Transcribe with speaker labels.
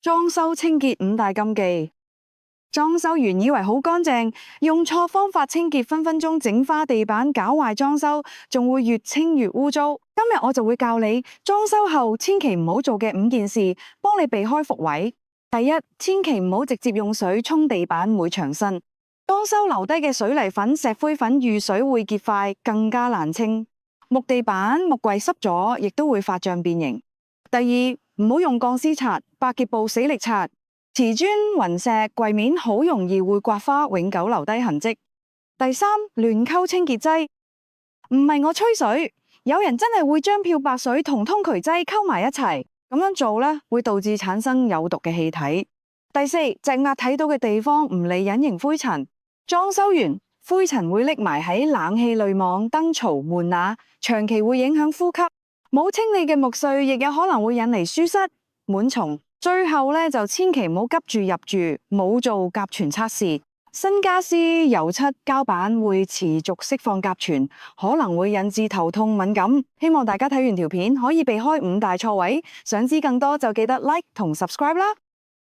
Speaker 1: 裝修清潔五大禁忌。裝修完以為好乾淨，用錯方法清潔，分分鐘整花地板，搞壞裝修，仲會越清越污糟。今日我就會教你裝修後千祈唔好做嘅5件事，幫你避開復位。第一，千祈唔好直接用水沖地板，會牆身。裝修留低嘅水泥粉、石灰粉遇水會結塊，更加難清。木地板、木櫃濕咗，亦都會發脹變形。第二，唔好用鋼絲刷、百潔布死力刷，瓷磚、雲石、櫃面好容易會刮花，永久留低痕跡。第三，亂溝清潔劑，唔係我吹水，有人真係會將漂白水同通渠劑溝埋一齊，咁樣做呢，會導致產生有毒嘅氣體。第四，隻眼睇到嘅地方唔理隱形灰塵，裝修完灰塵會匿埋喺冷氣濾網、燈槽、門罅，長期會影響呼吸。冇清理嘅木碎亦有可能會引嚟舒濕、蟎蟲。最後咧就千祈唔好急住入住，冇做甲醛測試。新家私、油漆、膠板會持續釋放甲醛，可能會引致頭痛、敏感。希望大家睇完條片可以避開5大錯位。想知更多就記得 like 同 subscribe 啦。